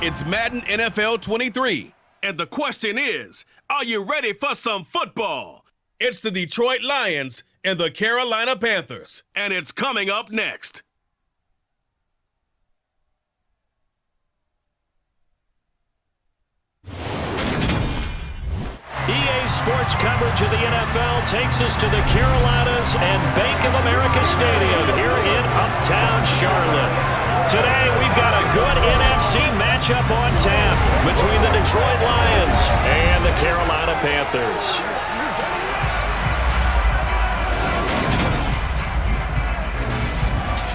It's Madden NFL 23. And the question is, are you ready for some football? It's the Detroit Lions and the Carolina Panthers. And it's coming up next. EA Sports coverage of the NFL takes us to the Carolinas and Bank of America Stadium here in Uptown Charlotte. Today, we've got a good NFC matchup on tap between the Detroit Lions and the Carolina Panthers.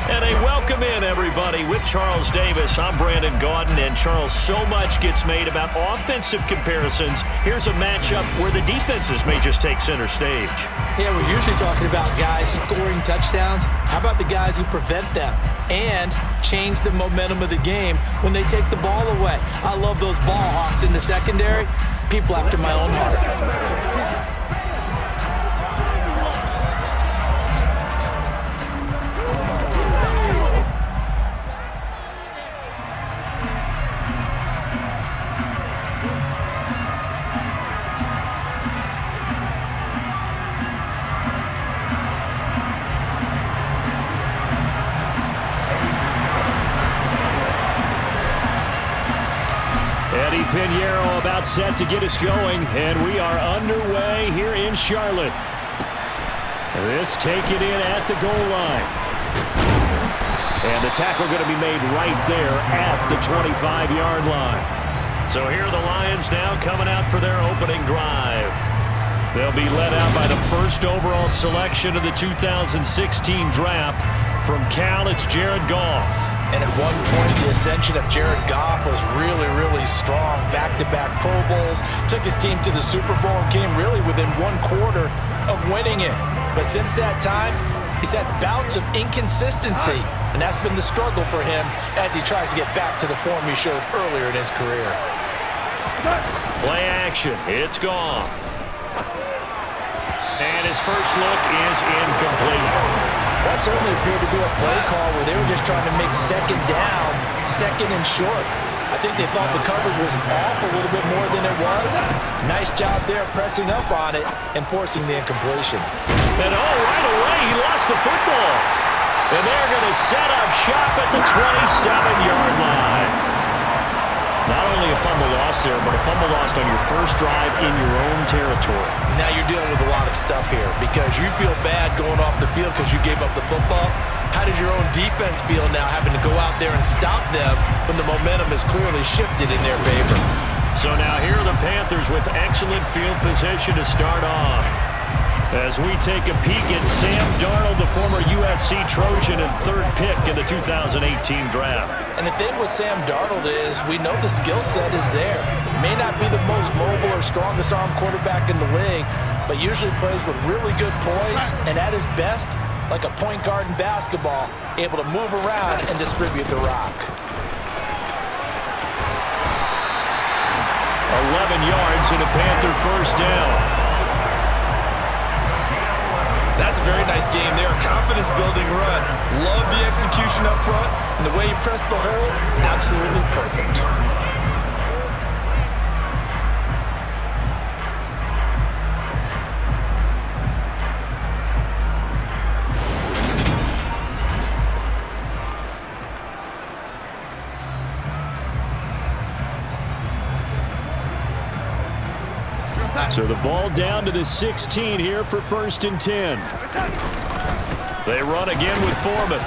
And a welcome in, everybody, with Charles Davis. I'm Brandon Gaudin, and Charles, so much gets made about offensive comparisons. Here's a matchup where the defenses may just take center stage. Yeah, we're usually talking about guys scoring touchdowns. How about the guys who prevent them and change the momentum of the game when they take the ball away? I love those ball hawks in the secondary. People after my own heart. Pinheiro about set to get us going, and we are underway here in Charlotte. This take it in at the goal line. And the tackle going to be made right there at the 25-yard line. So here are the Lions now coming out for their opening drive. They'll be led out by the first overall selection of the 2016 draft. From Cal, it's Jared Goff. And at one point, the ascension of Jared Goff was really, really strong. Back-to-back Pro Bowls, took his team to the Super Bowl and came really within one quarter of winning it. But since that time, he's had bouts of inconsistency, and that's been the struggle for him as he tries to get back to the form he showed earlier in his career. Play action. It's Goff. And his first look is incomplete. That certainly appeared to be a play call where they were just trying to make second down, second and short. I think they thought the coverage was off a little bit more than it was. Nice job there pressing up on it and forcing the incompletion. And right away, he lost the football. And they're going to set up shop at the 27-yard line. Not only a fumble loss there, but a fumble lost on your first drive in your own territory. Now you're dealing with a lot of stuff here because you feel bad going off the field because you gave up the football. How does your own defense feel now having to go out there and stop them when the momentum is clearly shifted in their favor? So now here are the Panthers with excellent field position to start off. As we take a peek at Sam Darnold, the former USC Trojan and third pick in the 2018 draft. And the thing with Sam Darnold is we know the skill set is there. May not be the most mobile or strongest arm quarterback in the league, but usually plays with really good poise and at his best, like a point guard in basketball, able to move around and distribute the rock. 11 yards and a Panther first down. That's a very nice game there. A confidence-building run. Love the execution up front. And the way he pressed the hole, absolutely perfect. So the ball down to the 16 here for 1st and 10. They run again with Foreman.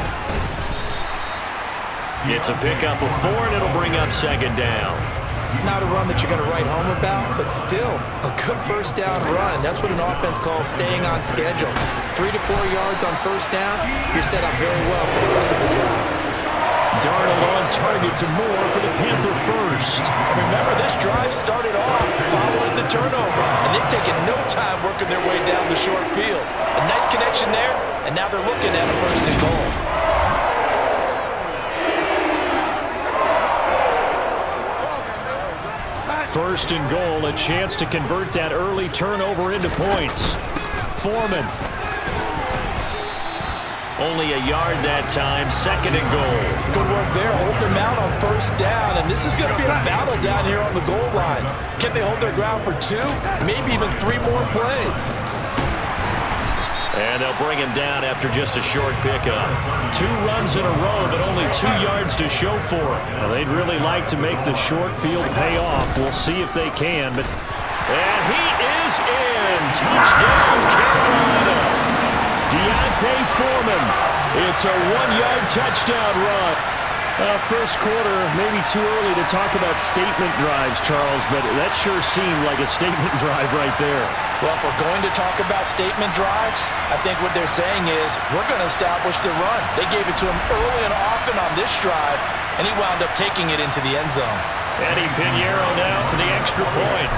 It's a pickup of 4, and it'll bring up 2nd down. Not a run that you're going to write home about, but still a good first down run. That's what an offense calls staying on schedule. 3 to 4 yards on first down, you're set up very well for the rest of the drive. Darnold on target to Moore for the Panther first. Remember, this drive started off following the turnover, and they've taken no time working their way down the short field. A nice connection there, and now they're looking at a 1st and goal. First and goal, a chance to convert that early turnover into points. Foreman. Only a yard that time, 2nd and goal. Good work there, holding them out on 1st down, and this is going to be a battle down here on the goal line. Can they hold their ground for 2, maybe even 3 more plays? And they'll bring him down after just a short pickup. 2 runs in a row, but only 2 yards to show for it. Well, they'd really like to make the short field pay off. We'll see if they can. And he is in. Touchdown, Carolina. Deontay Foreman. It's a 1-yard touchdown run. First quarter, maybe too early to talk about statement drives, Charles, but that sure seemed like a statement drive right there. Well, if we're going to talk about statement drives, I think what they're saying is we're going to establish the run. They gave it to him early and often on this drive, and he wound up taking it into the end zone. Eddie Pinheiro now for the extra point.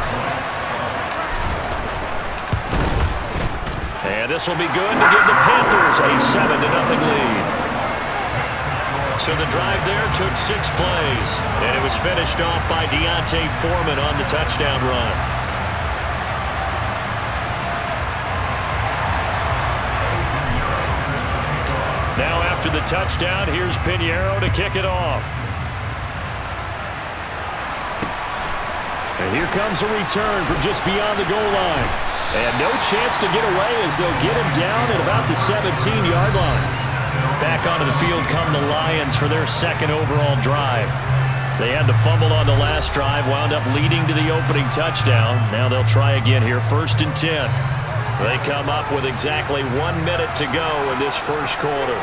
And this will be good to give the Panthers a 7-0 lead. So the drive there took 6 plays, and it was finished off by Deontay Foreman on the touchdown run. Now after the touchdown, here's Pinheiro to kick it off. And here comes a return from just beyond the goal line. And no chance to get away as they'll get him down at about the 17-yard line. Back onto the field come the Lions for their 2nd overall drive. They had to fumble on the last drive, wound up leading to the opening touchdown. Now they'll try again here, 1st and 10. They come up with exactly 1 minute to go in this first quarter.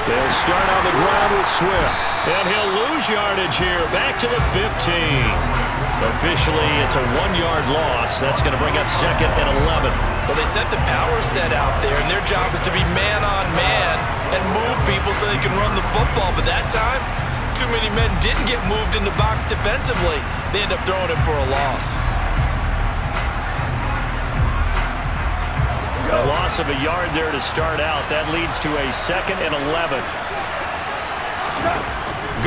They'll start on the ground with Swift. And he'll lose yardage here, back to the 15. Officially, it's a 1-yard loss. That's going to bring up 2nd and 11. Well, they set the power set out there, and their job is to be man-on-man and move people so they can run the football. But that time, too many men didn't get moved in the box defensively. They end up throwing it for a loss. A loss of a yard there to start out. That leads to a 2nd and 11.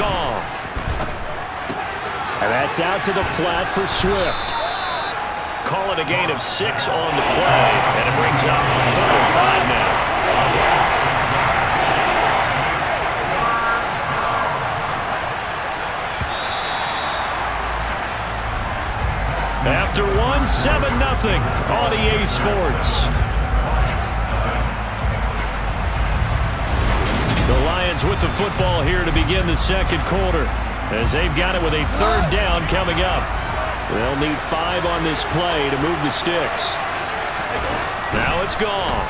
Goff. And that's out to the flat for Swift. Call it a gain of 6 on the play, and it brings up 3rd and 5 now. After 1, 7-0 on EA Sports. The Lions with the football here to begin the 2nd quarter, as they've got it with a 3rd down coming up. They'll need 5 on this play to move the sticks. Now it's gone.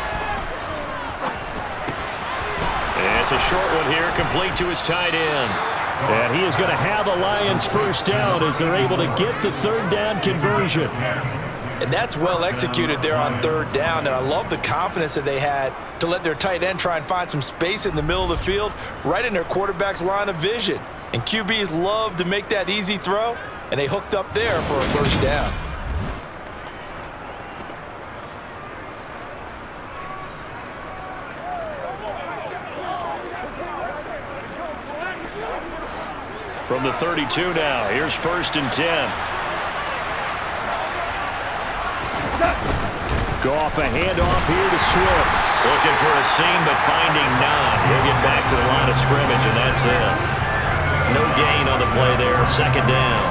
And it's a short one here, complete to his tight end. And he is going to have the Lions 1st down as they're able to get the 3rd down conversion. And that's well executed there on 3rd down. And I love the confidence that they had to let their tight end try and find some space in the middle of the field, right in their quarterback's line of vision. And QBs love to make that easy throw, and they hooked up there for a 1st down. From the 32 now, here's 1st and 10. Goff, a handoff here to Swift. Looking for a seam, but finding none. He'll get back to the line of scrimmage, and that's it. No gain on the play there, 2nd down.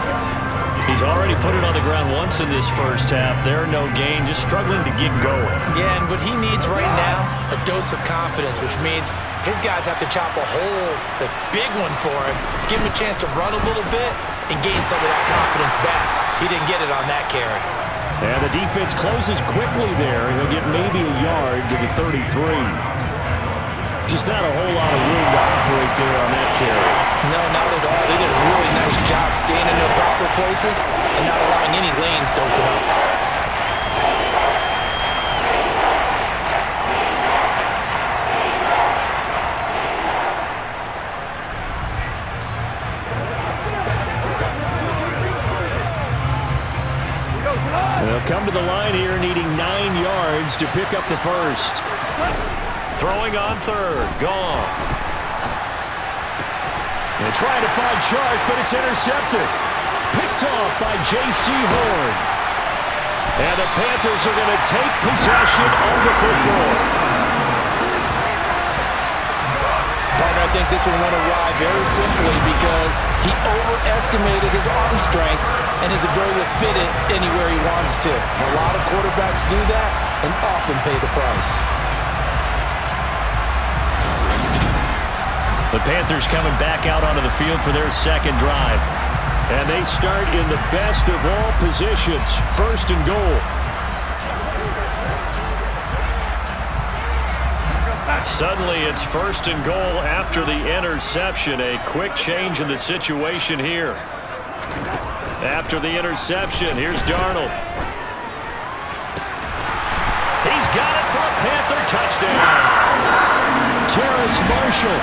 He's already put it on the ground once in this first half. There, no gain, just struggling to get going. Yeah, and what he needs right now, a dose of confidence, which means his guys have to chop a hole, a big one for him, give him a chance to run a little bit, and gain some of that confidence back. He didn't get it on that carry. And the defense closes quickly there. He'll get maybe a yard to the 33. Just not a whole lot of room to operate there on that carry. No, not at all. They did a really nice job staying in their proper places and not allowing any lanes to open up. They'll come to the line here needing 9 yards to pick up the 1st. Throwing on 3rd. Goff. They're trying to find Chark, but it's intercepted. Picked off by J.C. Horn. And the Panthers are going to take possession of the football. Partner, I think this one went awry very simply because he overestimated his arm strength and his ability to fit it anywhere he wants to. A lot of quarterbacks do that and often pay the price. The Panthers coming back out onto the field for their second drive. And they start in the best of all positions, first and goal. Suddenly it's first and goal after the interception. A quick change in the situation here. After the interception, here's Darnold. He's got it for a Panther touchdown. Terrace Marshall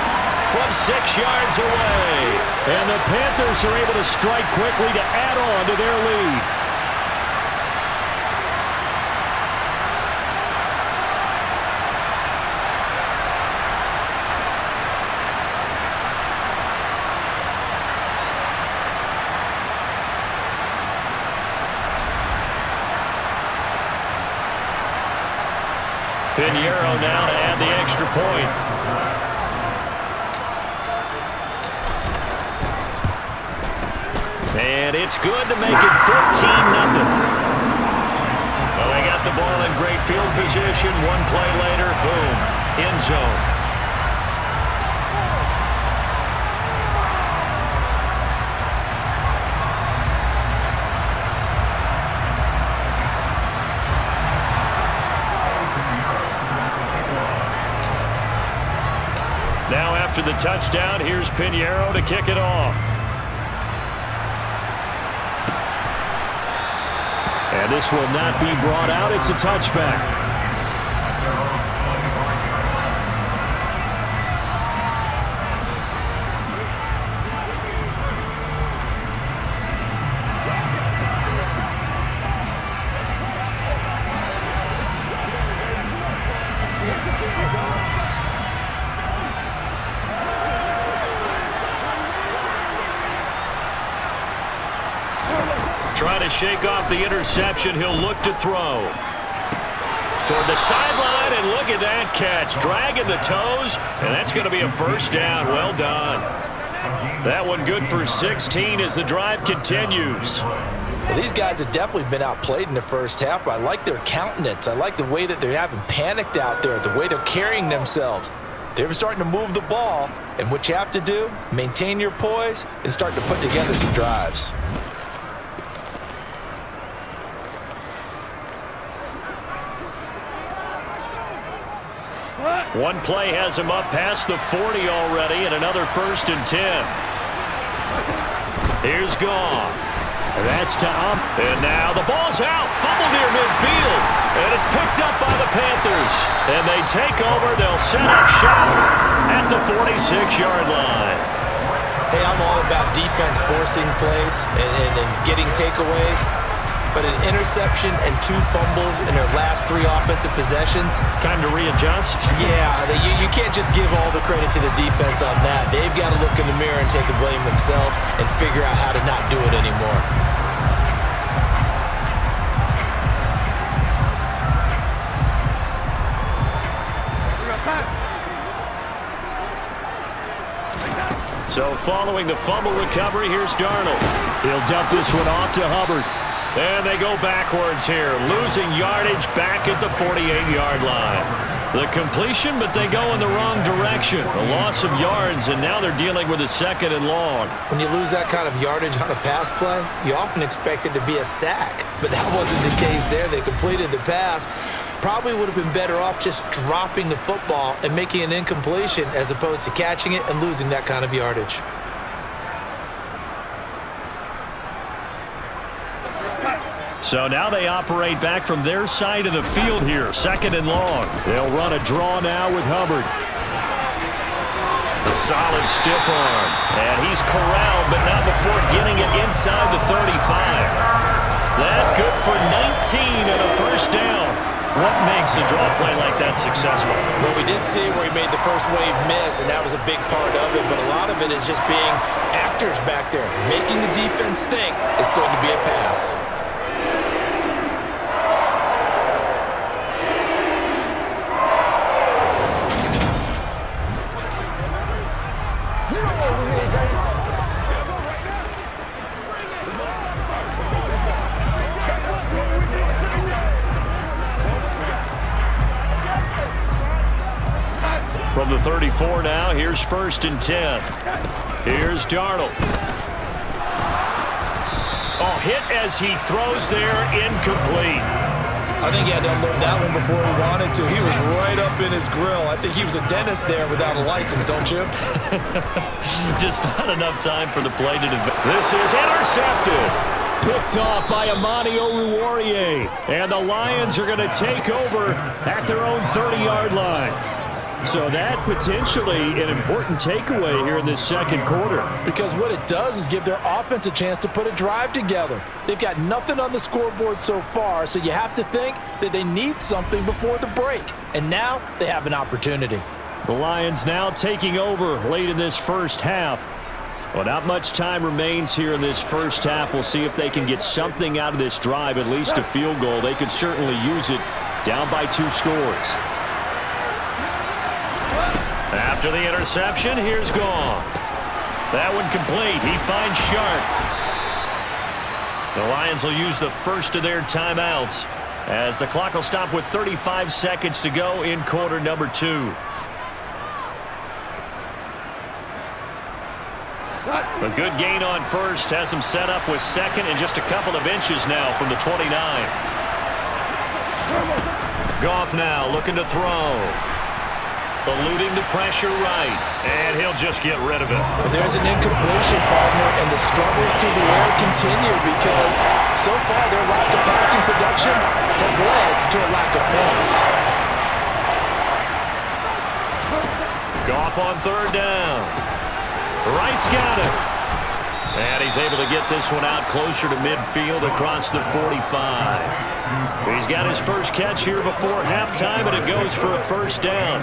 from 6 yards away. And the Panthers are able to strike quickly to add on to their lead. Pinheiro now to add the extra point. And it's good to make it 14-0. Well, they got the ball in great field position. One play later, boom, end zone. Now after the touchdown, here's Pinheiro to kick it off. And this will not be brought out. It's a touchback. Trying to shake off the interception. He'll look to throw. Toward the sideline, and look at that catch. Dragging the toes, and that's going to be a first down. Well done. That one good for 16 as the drive continues. Well, these guys have definitely been outplayed in the first half. I like their countenance. I like the way that they haven't panicked out there, the way they're carrying themselves. They're starting to move the ball, and what you have to do, maintain your poise and start to put together some drives. One play has him up past the 40 already, and another 1st and 10. Here's Goff. That's Tom. And now the ball's out. Fumble near midfield. And it's picked up by the Panthers. And they take over. They'll set up shop at the 46-yard line. Hey, I'm all about defense forcing plays and getting takeaways. But an interception and 2 fumbles in their last 3 offensive possessions. Time to readjust? Yeah, you can't just give all the credit to the defense on that. They've got to look in the mirror and take the blame themselves and figure out how to not do it anymore. So following the fumble recovery, here's Darnold. He'll dump this one off to Hubbard. And they go backwards here, losing yardage back at the 48-yard line. The completion, but they go in the wrong direction. A loss of yards, and now they're dealing with a 2nd and long. When you lose that kind of yardage on a pass play, you often expect it to be a sack. But that wasn't the case there. They completed the pass. Probably would have been better off just dropping the football and making an incompletion as opposed to catching it and losing that kind of yardage. So now they operate back from their side of the field here, 2nd and long. They'll run a draw now with Hubbard. A solid stiff arm. And he's corralled, but not before getting it inside the 35. That good for 19 and a first down. What makes a draw play like that successful? Well, we did see where he made the first wave miss, and that was a big part of it. But a lot of it is just being actors back there, making the defense think it's going to be a pass. From the 34 now, here's 1st and 10. Here's Darnold. Oh, hit as he throws there, incomplete. I think he had to unload that one before he wanted to. He was right up in his grill. I think he was a dentist there without a license, don't you? Just not enough time for the play to develop. This is intercepted. Picked off by Amani Oruwariye. And the Lions are going to take over at their own 30-yard line. So that potentially an important takeaway here in this second quarter. Because what it does is give their offense a chance to put a drive together. They've got nothing on the scoreboard so far, so you have to think that they need something before the break. And now they have an opportunity. The Lions now taking over late in this first half. Well, not much time remains here in this first half. We'll see if they can get something out of this drive, at least a field goal. They could certainly use it down by 2 scores. After the interception, here's Goff. That one complete. He finds Sharp. The Lions will use the first of their timeouts as the clock will stop with 35 seconds to go in quarter number 2. A good gain on first has him set up with second and just a couple of inches now from the 29. Goff now looking to throw. Eluding the pressure right, and he'll just get rid of it. There's an incompletion, partner, and the struggles through the air continue because so far their lack of passing production has led to a lack of points. Goff on 3rd down. Wright's got it. And he's able to get this one out closer to midfield across the 45. He's got his first catch here before halftime, and it goes for a 1st down.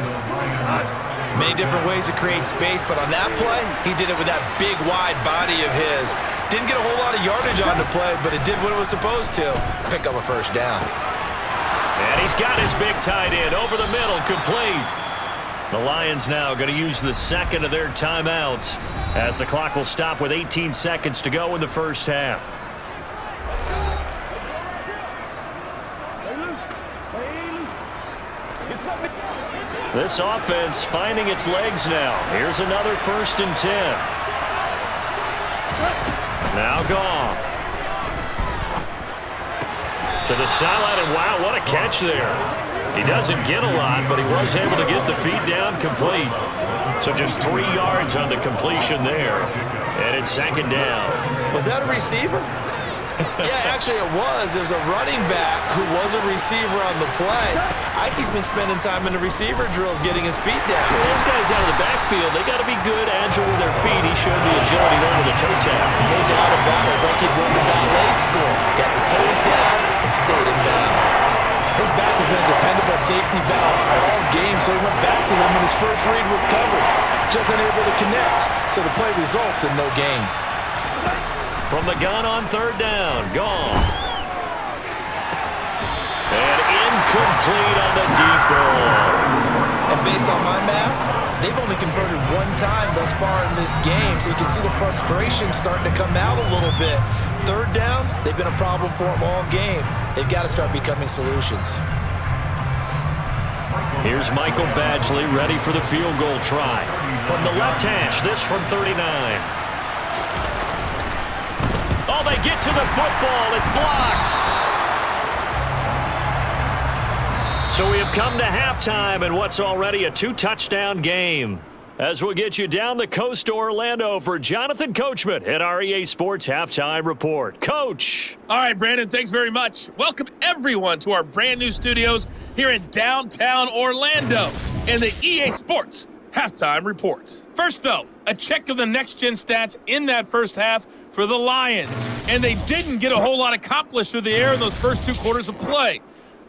Many different ways to create space, but on that play, he did it with that big, wide body of his. Didn't get a whole lot of yardage on the play, but it did what it was supposed to. Pick up a 1st down. And he's got his big tight end over the middle, complete. The Lions now going to use the second of their timeouts as the clock will stop with 18 seconds to go in the first half. This offense finding its legs now. Here's another 1st and 10. Now Goff. To the sideline, and wow, what a catch there. He doesn't get a lot, but he was able to get the feet down complete. So just 3 yards on the completion there. And it's 2nd down. Was that a receiver? Yeah, actually it was. It was a running back who was a receiver on the play. Ikey's been spending time in the receiver drills getting his feet down. Well, those guys out of the backfield, they got to be good, agile with their feet. He showed the agility there with a toe tap. No doubt about it. It's like he'd run the ballet school. Got the toes down and stayed in bounds. His back has been a dependable safety valve all game, so he went back to him when his first read was covered. Just unable to connect, so the play results in no gain. From the gun on 3rd down, Goff. And incomplete on the deep ball. And based on my math, they've only converted 1 time thus far in this game, so you can see the frustration starting to come out a little bit. 3rd downs, they've been a problem for them all game. They've got to start becoming solutions. Here's Michael Badgley ready for the field goal try. From the left hash, this from 39. Oh, they get to the football. It's blocked. So we have come to halftime in what's already a 2-touchdown game. As we'll get you down the coast to Orlando for Jonathan Coachman at our EA Sports Halftime Report. Coach. All right, Brandon, thanks very much. Welcome, everyone, to our brand new studios here in downtown Orlando in the EA Sports Halftime Report. First, though, a check of the next-gen stats in that first half for the Lions. And they didn't get a whole lot accomplished through the air in those first 2 quarters of play.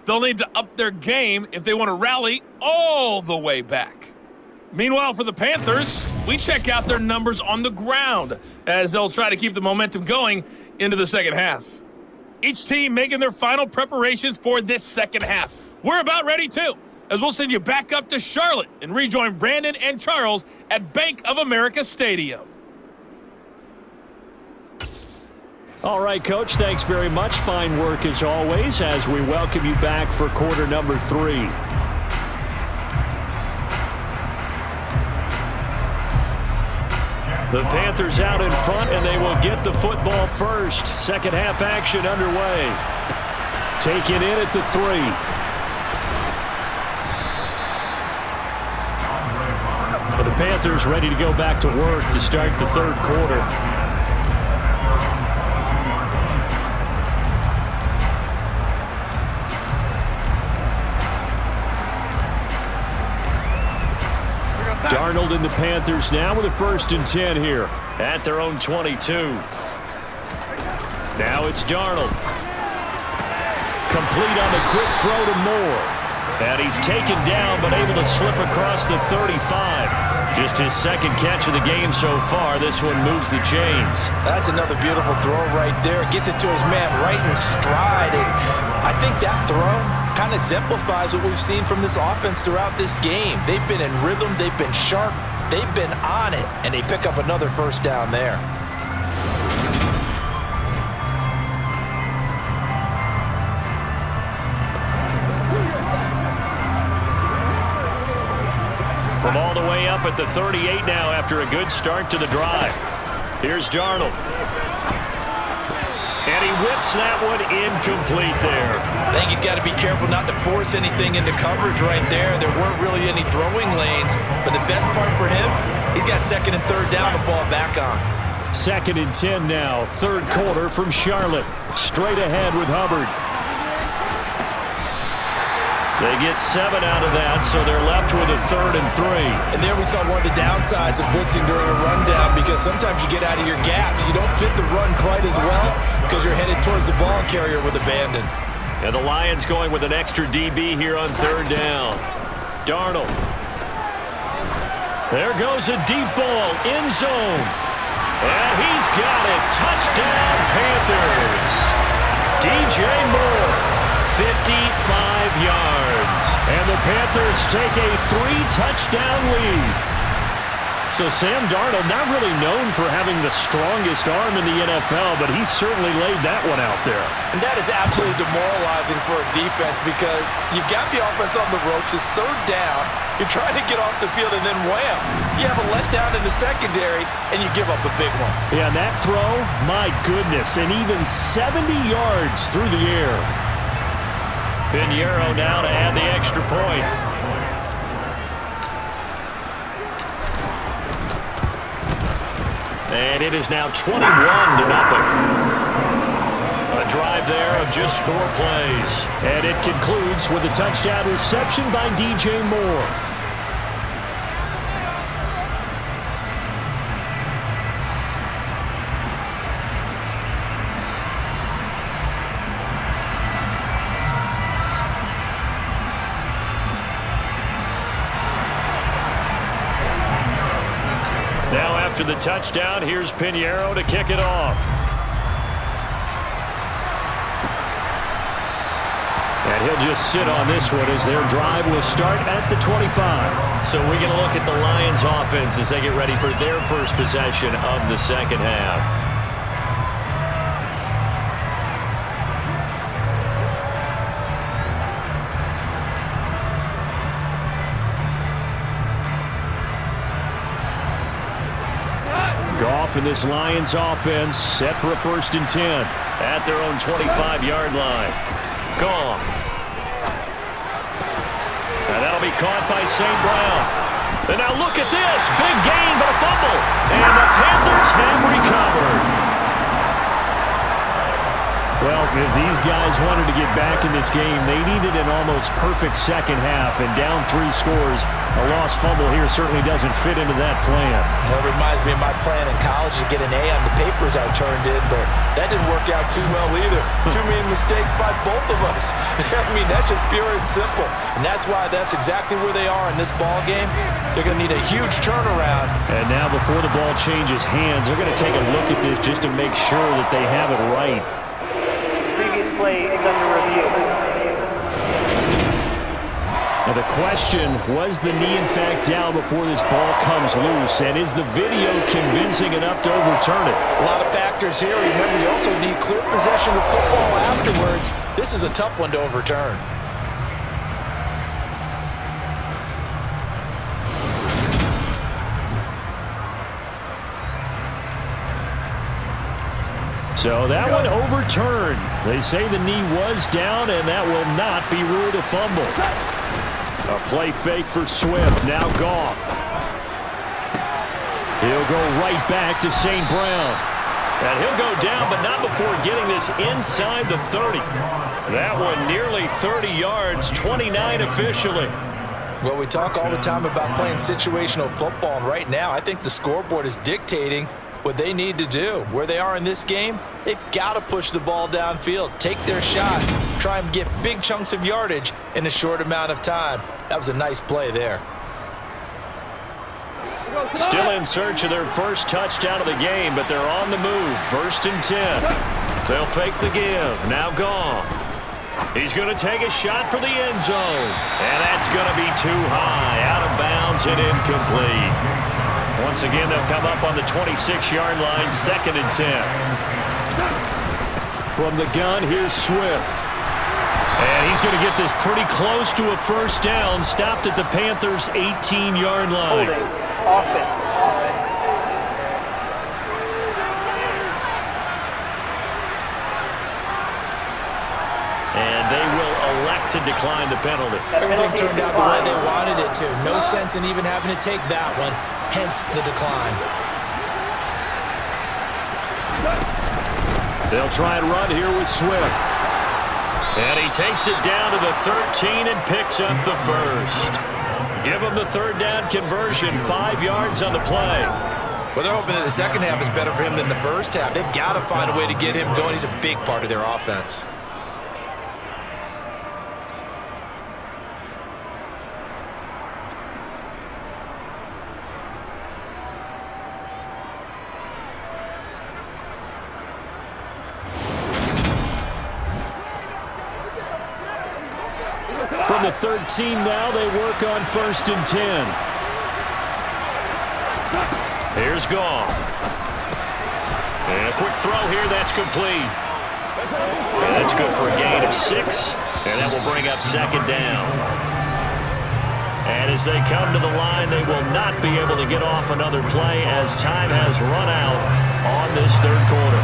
They'll need to up their game if they want to rally all the way back. Meanwhile, for the Panthers, we check out their numbers on the ground as they'll try to keep the momentum going into the second half. Each team making their final preparations for this second half. We're about ready, too, as we'll send you back up to Charlotte and rejoin Brandon and Charles at Bank of America Stadium. All right, Coach, thanks very much. Fine work as always as we welcome you back for quarter number 3. The Panthers out in front, and they will get the football first. Second half action underway. Taken in at the 3. The Panthers ready to go back to work to start the third quarter. Darnold and the Panthers now with a 1st and 10 here at their own 22. Now it's Darnold. Complete on the quick throw to Moore. And he's taken down but able to slip across the 35. Just his second catch of the game so far. This one moves the chains. That's another beautiful throw right there. Gets it to his man right in stride. And I think that throw kind of exemplifies what we've seen from this offense throughout this game. They've been in rhythm. They've been sharp. They've been on it. And they pick up another first down there. From all the way up at the 38 now after a good start to the drive. Here's Darnold. And he whips that one incomplete there. I think he's got to be careful not to force anything into coverage right there. There weren't really any throwing lanes. But the best part for him, he's got 2nd and 3rd down to fall back on. 2nd and 10 now. 3rd quarter from Charlotte. Straight ahead with Hubbard. They get 7 out of that, so they're left with a 3rd and 3. And there we saw one of the downsides of blitzing during a rundown, because sometimes you get out of your gaps. You don't fit the run quite as well because you're headed towards the ball carrier with abandon. And the Lions going with an extra DB here on 3rd down. Darnold. There goes a deep ball, end zone. And he's got it. Touchdown, Panthers. DJ Moore. 55 yards. And the Panthers take a 3-touchdown lead. So Sam Darnold, not really known for having the strongest arm in the NFL, but he certainly laid that one out there. And that is absolutely demoralizing for a defense, because you've got the offense on the ropes. It's 3rd down. You're trying to get off the field, and then wham, you have a letdown in the secondary, and you give up a big one. Yeah, and that throw, my goodness, and even 70 yards through the air. Pinheiro now to add the extra point. And it is now 21-0. A drive there of just 4 plays. And it concludes with a touchdown reception by DJ Moore. After the touchdown, here's Pinheiro to kick it off. And he'll just sit on this one as their drive will start at the 25. So we're going to look at the Lions offense as they get ready for their first possession of the second half. Goff and this Lions offense set for a 1st and 10 at their own 25-yard line. Goff. And that'll be caught by St. Brown. And now look at this. Big gain, but a fumble. And the Panthers have recovered. Well, if these guys wanted to get back in this game, they needed an almost perfect second half. And down 3 scores, a lost fumble here certainly doesn't fit into that plan. Well, it reminds me of my plan in college to get an A on the papers I turned in, but that didn't work out too well either. Too many mistakes by both of us. I mean, that's just pure and simple. And that's why that's exactly where they are in this ball game. They're going to need a huge turnaround. And now before the ball changes hands, they're going to take a look at this just to make sure that they have it right. Previous play is under review. Now the question, was the knee in fact down before this ball comes loose? And is the video convincing enough to overturn it? A lot of factors here. Remember, you also need clear possession of football afterwards. This is a tough one to overturn. So that one overturned. They say the knee was down, and that will not be ruled a fumble. A play fake for Swift. Now Goff. He'll go right back to St. Brown. And he'll go down, but not before getting this inside the 30. That one nearly 30 yards, 29 officially. Well, we talk all the time about playing situational football, and right now I think the scoreboard is dictating what they need to do. Where they are in this game, they've got to push the ball downfield, take their shots, try and get big chunks of yardage in a short amount of time. That was a nice play there. Still in search of their first touchdown of the game, but they're on the move. 1st and 10. They'll fake the give. Now Goff. He's going to take a shot for the end zone. And that's going to be too high. Out of bounds and incomplete. Once again, they'll come up on the 26-yard line. 2nd and 10. From the gun, here's Swift. And he's going to get this pretty close to a first down. Stopped at the Panthers' 18-yard line. Holding. Offense. And they will elect to decline the penalty. Everything turned out the way they wanted it to. No sense in even having to take that one, hence the decline. They'll try and run here with Swift. And he takes it down to the 13 and picks up the first. Give him the 3rd down conversion, 5 yards on the play. Well, they're hoping that the second half is better for him than the first half. They've got to find a way to get him going. He's a big part of their offense. From the 13 now, they work on 1st and 10. Here's Goff. And a quick throw here, that's complete. And that's good for a gain of 6. And that will bring up 2nd down. And as they come to the line, they will not be able to get off another play as time has run out on this 3rd quarter.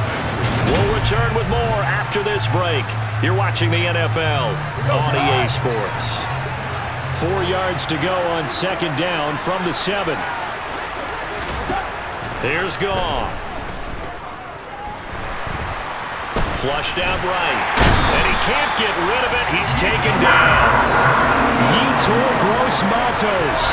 We'll return with more after this break. You're watching the NFL on EA Sports. 4 yards to go on 2nd down from the 7. Here's Goff. Flushed out right. And he can't get rid of it. He's taken down. Yetur Gross-Matos.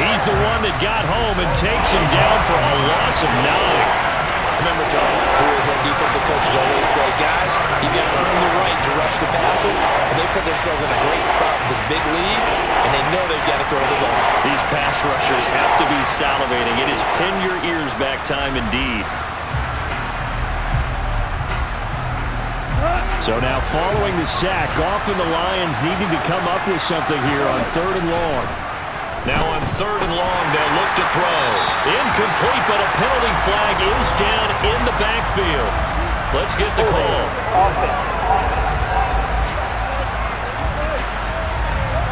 He's the one that got home and takes him down for a loss of 9. Remember, John, career-head defensive coaches always say, guys, you got to earn the right to rush the passer, and they put themselves in a great spot with this big lead, and they know they've got to throw the ball. These pass rushers have to be salivating. It is pin your ears back time indeed. So now following the sack, Goff and the Lions needing to come up with something here on 3rd and long. Now on 3rd and long, they'll look to throw. Incomplete, but a penalty flag is down in the backfield. Let's get the call.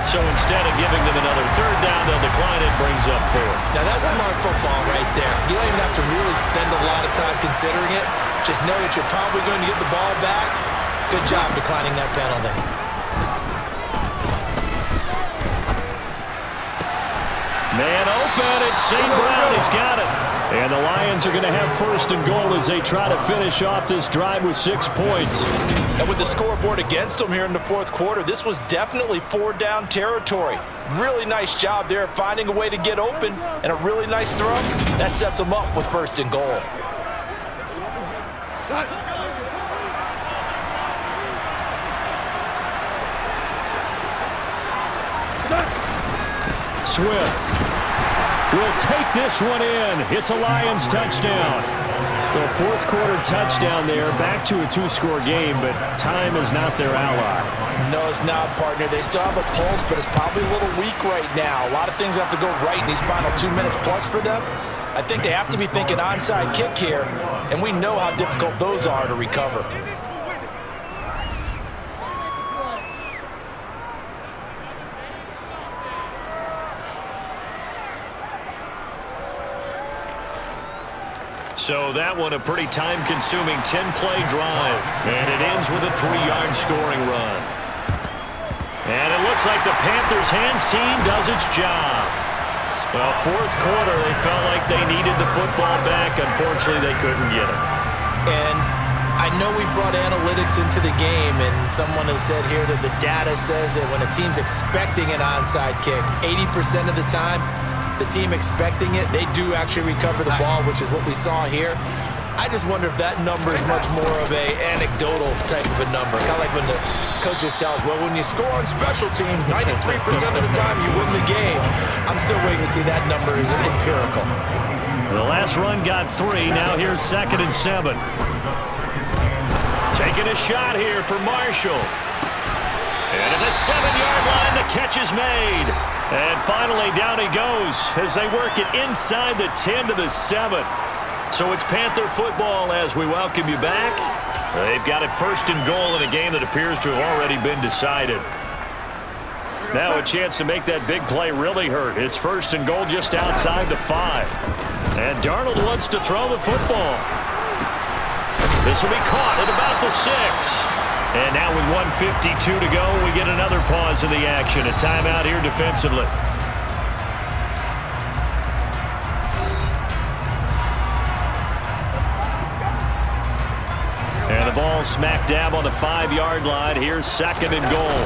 So instead of giving them another 3rd down, they'll decline it, brings up 4. Now that's smart football right there. You don't even have to really spend a lot of time considering it. Just know that you're probably going to get the ball back. Good job declining that penalty. Man open, it's St. Brown. He's got it. And the Lions are going to have 1st and goal as they try to finish off this drive with 6 points. And with the scoreboard against them here in the 4th quarter, this was definitely 4-down territory. Really nice job there finding a way to get open and a really nice throw. That sets them up with 1st and goal. Swift will take this one in. It's a Lions touchdown. The 4th quarter touchdown there. Back to a 2-score game, but time is not their ally. No, it's not, partner. They still have a pulse, but it's probably a little weak right now. A lot of things have to go right in these final 2 minutes plus for them. I think they have to be thinking onside kick here, and we know how difficult those are to recover. So that one a pretty time-consuming 10-play drive. And it ends with a 3-yard scoring run. And it looks like the Panthers' hands team does its job. Well, fourth quarter, they felt like they needed the football back. Unfortunately, they couldn't get it. And I know we brought analytics into the game, and someone has said here that the data says that when a team's expecting an onside kick, 80% of the time, the team expecting it, they do actually recover the ball, which is what we saw here. I just wonder if that number is much more of a anecdotal type of a number. Kind of like when the coaches tell us, well, when you score on special teams, 93% of the time you win the game. I'm still waiting to see that number is empirical. The last run got 3. Now here's 2nd and 7. Taking a shot here for Marshall. And at the 7-yard line, the catch is made. And finally, down he goes as they work it inside the 10 to the 7. So it's Panther football as we welcome you back. They've got it 1st and goal in a game that appears to have already been decided. Now a chance to make that big play really hurt. It's 1st and goal just outside the 5. And Darnold wants to throw the football. This will be caught at about the 6. And now with 1:52 to go, we get another pause in the action. A timeout here defensively. And the ball smack dab on the 5-yard line. Here's 2nd and goal.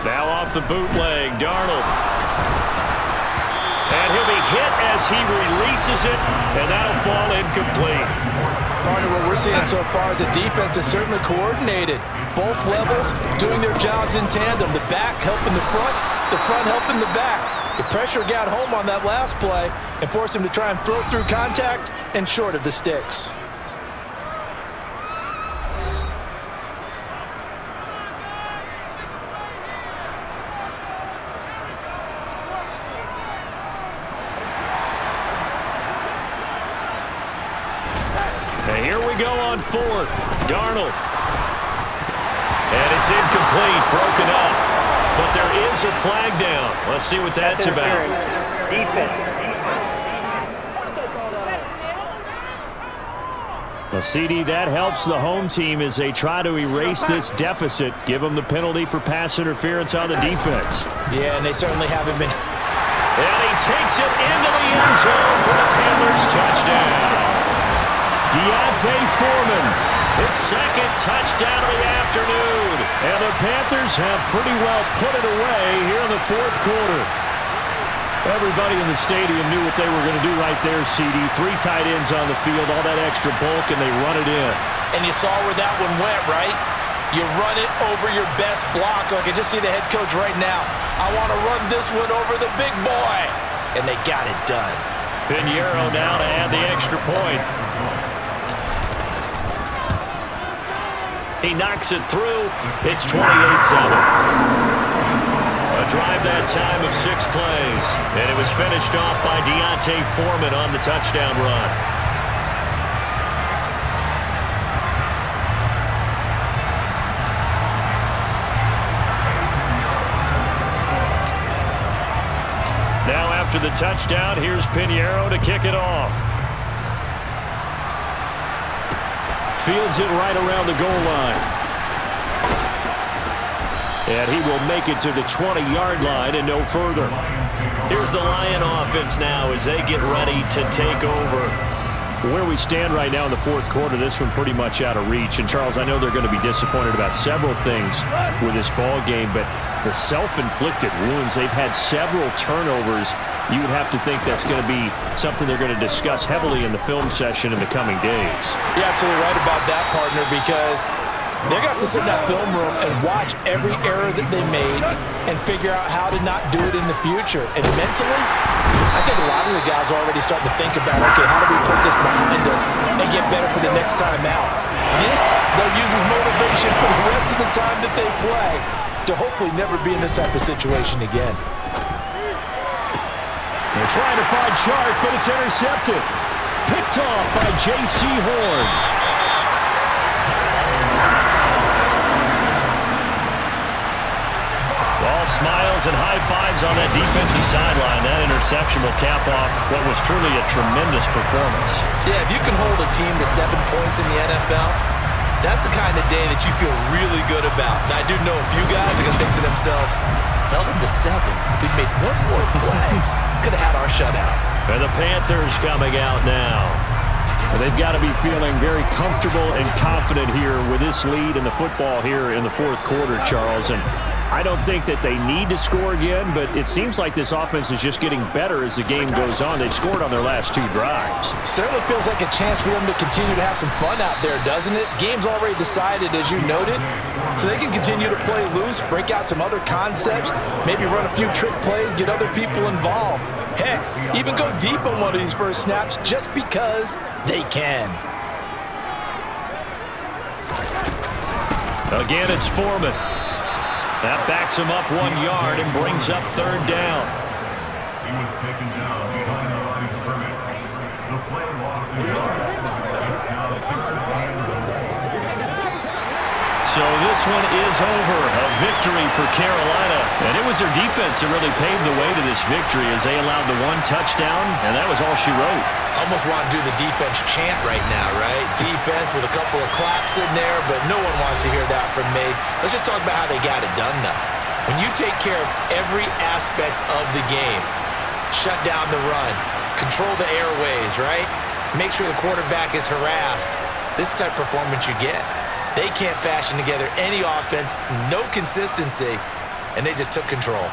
Now off the bootleg, Darnold. And he'll be hit as he releases it, and that'll fall incomplete. Partner, what we're seeing so far is the defense is certainly coordinated. Both levels doing their jobs in tandem. The back helping the front helping the back. The pressure got home on that last play and forced him to try and throw through contact and short of the sticks. And here we go on 4th. Darnold. And it's incomplete, broken up. But there is a flag down. Let's see what that's about. Well, CD, that helps the home team as they try to erase this deficit. Give them the penalty for pass interference on the defense. Yeah, and they certainly haven't been. And he takes it into the end zone for the Panthers touchdown. Deontay Foreman, his 2nd touchdown of the afternoon. And the Panthers have pretty well put it away here in the 4th quarter. Everybody in the stadium knew what they were going to do right there, CD. 3 tight ends on the field, all that extra bulk, and they run it in. And you saw where that one went, right? You run it over your best block. I can just see the head coach right now. I want to run this one over the big boy. And they got it done. Pinheiro now to add the extra point. He knocks it through. It's 28-7. A drive that time of 6 plays. And it was finished off by Deontay Foreman on the touchdown run. Now after the touchdown, here's Pinheiro to kick it off. Fields it right around the goal line. And he will make it to the 20-yard line and no further. Here's the Lion offense now as they get ready to take over. Where we stand right now in the 4th quarter, this one pretty much out of reach. And, Charles, I know they're going to be disappointed about several things with this ball game, but the self-inflicted wounds, they've had several turnovers. You would have to think that's going to be something they're going to discuss heavily in the film session in the coming days. You're absolutely right about that, partner, because they're going to have to sit in that film room and watch every error that they made and figure out how to not do it in the future. And mentally, I think a lot of the guys are already starting to think about, okay, how do we put this behind us and get better for the next time out? This, they'll use as motivation for the rest of the time that they play to hopefully never be in this type of situation again. They're trying to find Sharp, but it's intercepted. Picked off by J.C. Horn. All smiles and high fives on that defensive sideline. That interception will cap off what was truly a tremendous performance. Yeah, if you can hold a team to 7 points in the NFL, that's the kind of day that you feel really good about. And I do know a few guys are going to think to themselves, held them to 7. If we made one more play, could have had our shutout. And the Panthers coming out now. And they've got to be feeling very comfortable and confident here with this lead in the football here in the fourth quarter, Charles. And I don't think that they need to score again, but it seems like this offense is just getting better as the game goes on. They've scored on their last 2 drives. Certainly feels like a chance for them to continue to have some fun out there, doesn't it? Game's already decided, as you noted, so they can continue to play loose, break out some other concepts, maybe run a few trick plays, get other people involved. Heck, even go deep on one of these first snaps just because they can. Again, it's Foreman. That backs him up 1 yard and brings up 3rd down. He was taken down behind the line of scrimmage. The play lost the yard. Now 6-10. So this one is over. A victory for Carolina. And it was their defense that really paved the way to this victory as they allowed the 1 touchdown, and that was all she wrote. Almost want to do the defense chant right now, right? Defense with a couple of claps in there, but no one wants to hear that from me. Let's just talk about how they got it done now. When you take care of every aspect of the game, shut down the run, control the airways, right? Make sure the quarterback is harassed. This type of performance you get. They can't fashion together any offense, no consistency, and they just took control.